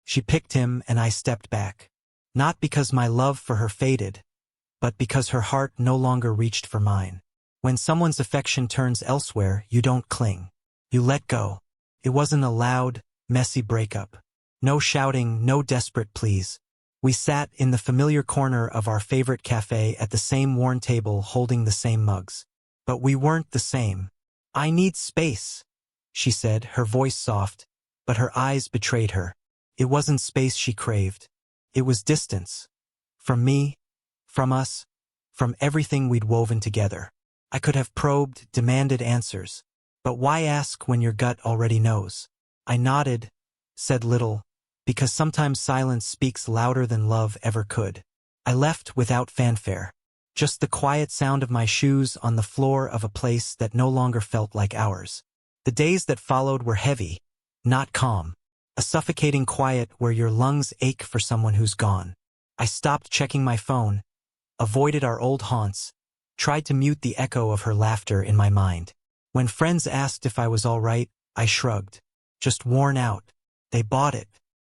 She picked him and I stepped back. Not because my love for her faded, but because her heart no longer reached for mine. When someone's affection turns elsewhere, you don't cling. You let go. It wasn't a loud, messy breakup. No shouting, no desperate pleas. We sat in the familiar corner of our favorite cafe at the same worn table holding the same mugs. But we weren't the same. "I need space," she said, her voice soft, but her eyes betrayed her. It wasn't space she craved. It was distance. From me, from us, from everything we'd woven together. I could have probed, demanded answers. But why ask when your gut already knows? I nodded, said little, because sometimes silence speaks louder than love ever could. I left without fanfare. Just the quiet sound of my shoes on the floor of a place that no longer felt like ours. The days that followed were heavy, not calm. A suffocating quiet where your lungs ache for someone who's gone. I stopped checking my phone, avoided our old haunts, tried to mute the echo of her laughter in my mind. When friends asked if I was all right, I shrugged. Just worn out. They bought it.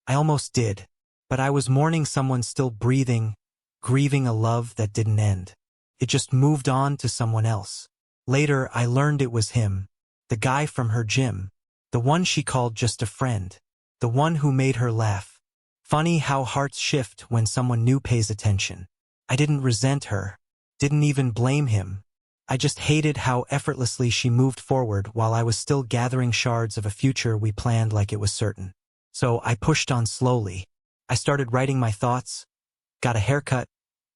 I almost did. But I was mourning someone still breathing, grieving a love that didn't end. It just moved on to someone else. Later, I learned it was him. The guy from her gym. The one she called just a friend. The one who made her laugh. Funny how hearts shift when someone new pays attention. I didn't resent her. Didn't even blame him. I just hated how effortlessly she moved forward while I was still gathering shards of a future we planned like it was certain. So I pushed on slowly. I started writing my thoughts, got a haircut,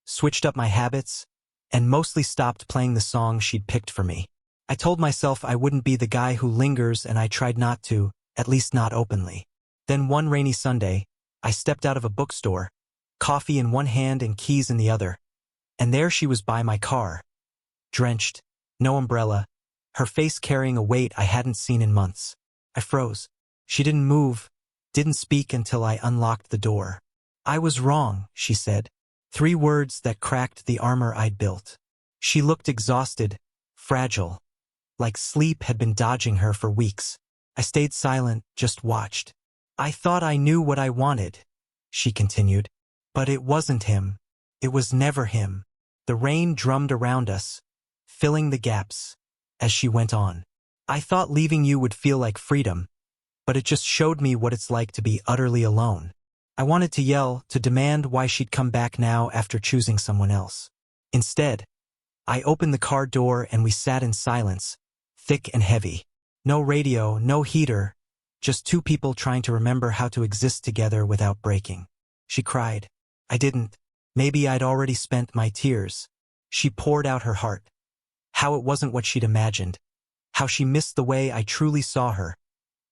switched up my habits, and mostly stopped playing the song she'd picked for me. I told myself I wouldn't be the guy who lingers, and I tried not to, at least not openly. Then one rainy Sunday, I stepped out of a bookstore, coffee in one hand and keys in the other, and there she was by my car. Drenched, no umbrella, her face carrying a weight I hadn't seen in months. I froze. She didn't move, didn't speak until I unlocked the door. "I was wrong," she said. 3 words that cracked the armor I'd built. She looked exhausted, fragile, like sleep had been dodging her for weeks. I stayed silent, just watched. "I thought I knew what I wanted," she continued. "But it wasn't him. It was never him." The rain drummed around us, filling the gaps, as she went on. "I thought leaving you would feel like freedom, but it just showed me what it's like to be utterly alone." I wanted to yell, to demand why she'd come back now after choosing someone else. Instead, I opened the car door and we sat in silence, thick and heavy. No radio, no heater, just 2 people trying to remember how to exist together without breaking. She cried. I didn't. Maybe I'd already spent my tears. She poured out her heart. How it wasn't what she'd imagined. How she missed the way I truly saw her.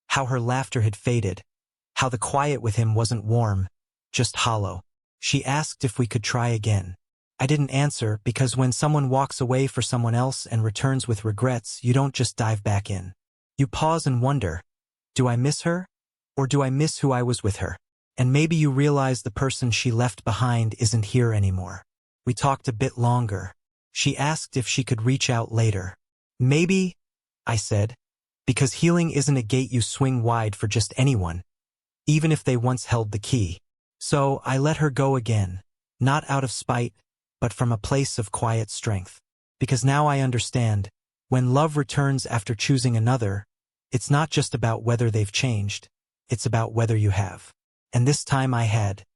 How her laughter had faded. How the quiet with him wasn't warm, just hollow. She asked if we could try again. I didn't answer because when someone walks away for someone else and returns with regrets, you don't just dive back in. You pause and wonder, do I miss her? Or do I miss who I was with her? And maybe you realize the person she left behind isn't here anymore. We talked a bit longer. She asked if she could reach out later. "Maybe," I said, "because healing isn't a gate you swing wide for just anyone, even if they once held the key." So I let her go again, not out of spite, but from a place of quiet strength. Because now I understand, when love returns after choosing another, it's not just about whether they've changed, it's about whether you have. And this time I had.